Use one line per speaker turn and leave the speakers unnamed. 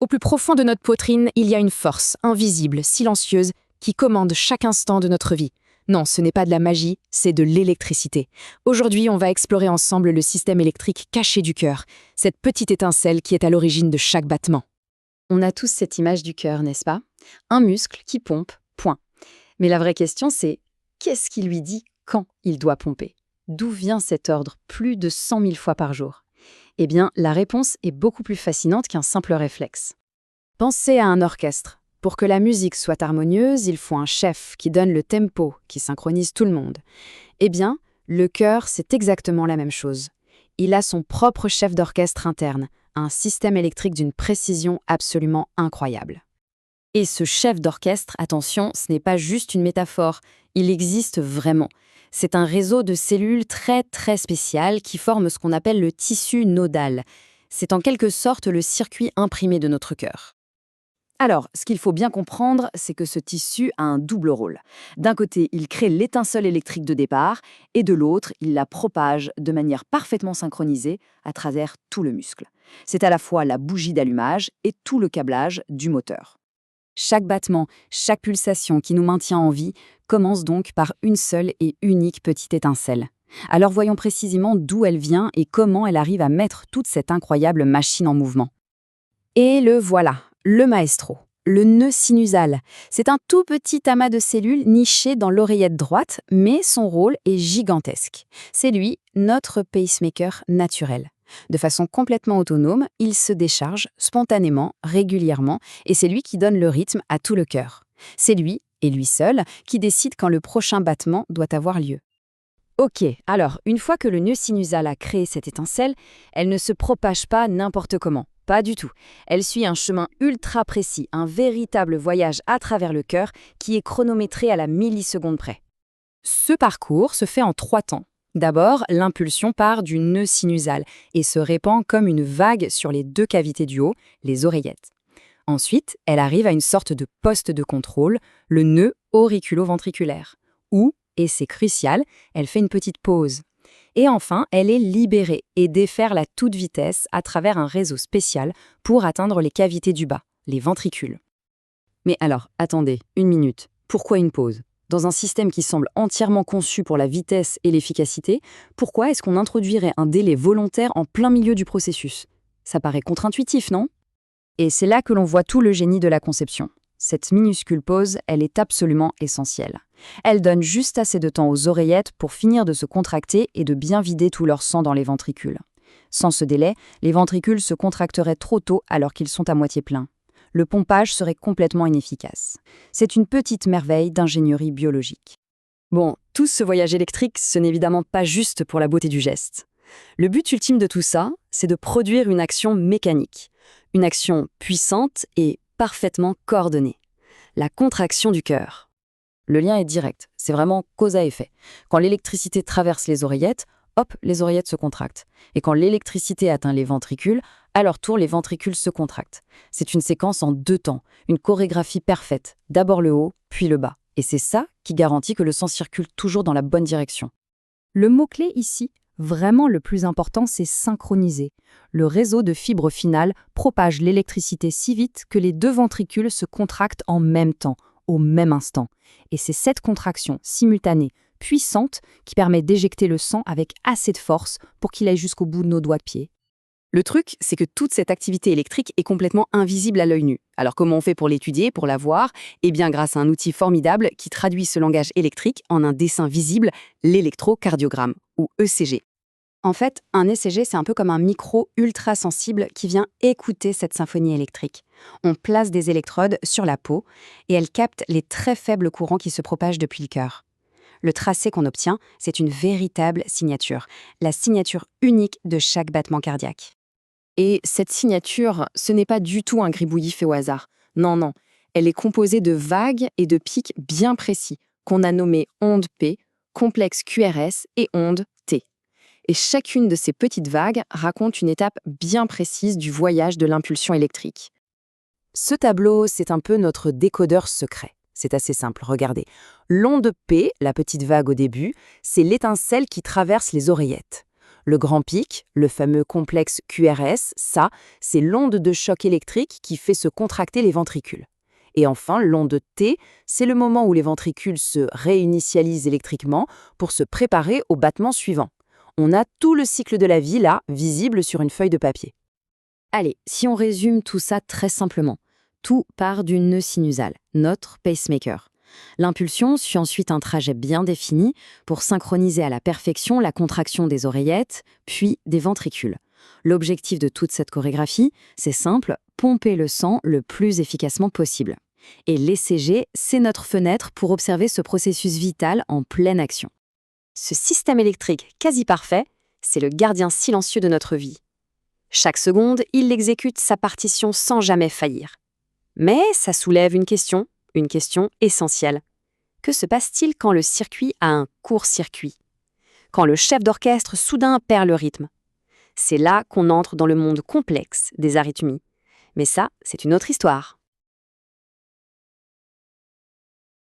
plus profond de notre poitrine, il y a une force, invisible, silencieuse, qui commande chaque instant de notre vie. Non, ce n'est pas de la magie, c'est de l'électricité. Aujourd'hui, on va explorer ensemble le système électrique caché du cœur, cette petite étincelle qui est à l'origine de chaque battement.
On a tous cette image du cœur, n'est-ce pas? Un muscle qui pompe, point. Mais la vraie question, c'est qu'est-ce qui lui dit quand il doit pomper? D'où vient cet ordre plus de 100 000 fois par jour? Eh bien, la réponse est beaucoup plus fascinante qu'un simple réflexe.
Pensez à un orchestre. Pour que la musique soit harmonieuse, il faut un chef qui donne le tempo, qui synchronise tout le monde. Eh bien, le cœur, c'est exactement la même chose. Il a son propre chef d'orchestre interne, un système électrique d'une précision absolument incroyable.
Et ce chef d'orchestre, attention, ce n'est pas juste une métaphore, il existe vraiment. C'est un réseau de cellules très spécial qui forme ce qu'on appelle le tissu nodal. C'est en quelque sorte le circuit imprimé de notre cœur. Alors, ce qu'il faut bien comprendre, c'est que ce tissu a un double rôle. D'un côté, il crée l'étincelle électrique de départ, et de l'autre, il la propage de manière parfaitement synchronisée à travers tout le muscle. C'est à la fois la bougie d'allumage et tout le câblage du moteur. Chaque battement, chaque pulsation qui nous maintient en vie commence donc par une seule et unique petite étincelle. Alors voyons précisément d'où elle vient et comment elle arrive à mettre toute cette incroyable machine en mouvement.
Et le voilà, le maestro, le nœud sinusal. C'est un tout petit amas de cellules niché dans l'oreillette droite, mais son rôle est gigantesque. C'est lui, notre pacemaker naturel. De façon complètement autonome, il se décharge spontanément, régulièrement, et c'est lui qui donne le rythme à tout le cœur. C'est lui, et lui seul, qui décide quand le prochain battement doit avoir lieu. Ok, alors, une fois que le nœud sinusal a créé cette étincelle, elle ne se propage pas n'importe comment. Pas du tout. Elle suit un chemin ultra précis, un véritable voyage à travers le cœur qui est chronométré à la milliseconde près. Ce parcours se fait en 3 temps. D'abord, l'impulsion part du nœud sinusal et se répand comme une vague sur les 2 cavités du haut, les oreillettes. Ensuite, elle arrive à une sorte de poste de contrôle, le nœud auriculo-ventriculaire, où, et c'est crucial, elle fait une petite pause. Et enfin, elle est libérée et déferle à toute vitesse à travers un réseau spécial pour atteindre les cavités du bas, les ventricules.
Mais alors, attendez, une minute. Pourquoi une pause? Dans un système qui semble entièrement conçu pour la vitesse et l'efficacité, pourquoi est-ce qu'on introduirait un délai volontaire en plein milieu du processus? Ça paraît contre-intuitif, non? Et c'est là que l'on voit tout le génie de la conception. Cette minuscule pause, elle est absolument essentielle. Elle donne juste assez de temps aux oreillettes pour finir de se contracter et de bien vider tout leur sang dans les ventricules. Sans ce délai, les ventricules se contracteraient trop tôt alors qu'ils sont à moitié pleins. Le pompage serait complètement inefficace. C'est une petite merveille d'ingénierie biologique. Bon, tout ce voyage électrique, ce n'est évidemment pas juste pour la beauté du geste. Le but ultime de tout ça, c'est de produire une action mécanique. Une action puissante et parfaitement coordonnée. La contraction du cœur. Le lien est direct, c'est vraiment cause à effet. Quand l'électricité traverse les oreillettes, hop, les oreillettes se contractent. Et quand l'électricité atteint les ventricules, à leur tour, les ventricules se contractent. C'est une séquence en 2 temps, une chorégraphie parfaite. D'abord le haut, puis le bas. Et c'est ça qui garantit que le sang circule toujours dans la bonne direction.
Le mot-clé ici, vraiment le plus important, c'est synchroniser. Le réseau de fibres finales propage l'électricité si vite que les 2 ventricules se contractent en même temps, au même instant. Et c'est cette contraction simultanée, puissante, qui permet d'éjecter le sang avec assez de force pour qu'il aille jusqu'au bout de nos doigts de pied.
Le truc, c'est que toute cette activité électrique est complètement invisible à l'œil nu. Alors comment on fait pour l'étudier, pour la voir? Eh bien grâce à un outil formidable qui traduit ce langage électrique en un dessin visible, l'électrocardiogramme, ou ECG. En fait, un ECG, c'est un peu comme un micro ultra sensible qui vient écouter cette symphonie électrique. On place des électrodes sur la peau et elles captent les très faibles courants qui se propagent depuis le cœur. Le tracé qu'on obtient, c'est une véritable signature, la signature unique de chaque battement cardiaque. Et cette signature, ce n'est pas du tout un gribouillis fait au hasard. Non, elle est composée de vagues et de pics bien précis, qu'on a nommés ondes P, complexes QRS et ondes T. Et chacune de ces petites vagues raconte une étape bien précise du voyage de l'impulsion électrique.
Ce tableau, c'est un peu notre décodeur secret. C'est assez simple, regardez. L'onde P, la petite vague au début, c'est l'étincelle qui traverse les oreillettes. Le grand pic, le fameux complexe QRS, ça, c'est l'onde de choc électrique qui fait se contracter les ventricules. Et enfin, l'onde T, c'est le moment où les ventricules se réinitialisent électriquement pour se préparer au battement suivant. On a tout le cycle de la vie là, visible sur une feuille de papier.
Allez, si on résume tout ça très simplement, tout part du nœud sinusal, notre pacemaker. L'impulsion suit ensuite un trajet bien défini pour synchroniser à la perfection la contraction des oreillettes, puis des ventricules. L'objectif de toute cette chorégraphie, c'est simple, pomper le sang le plus efficacement possible. Et l'ECG, c'est notre fenêtre pour observer ce processus vital en pleine action.
Ce système électrique quasi parfait, c'est le gardien silencieux de notre vie. Chaque seconde, il exécute sa partition sans jamais faillir. Mais ça soulève une question essentielle. Que se passe-t-il quand le circuit a un court-circuit? Quand le chef d'orchestre soudain perd le rythme? C'est là qu'on entre dans le monde complexe des arythmies. Mais ça, c'est une autre histoire.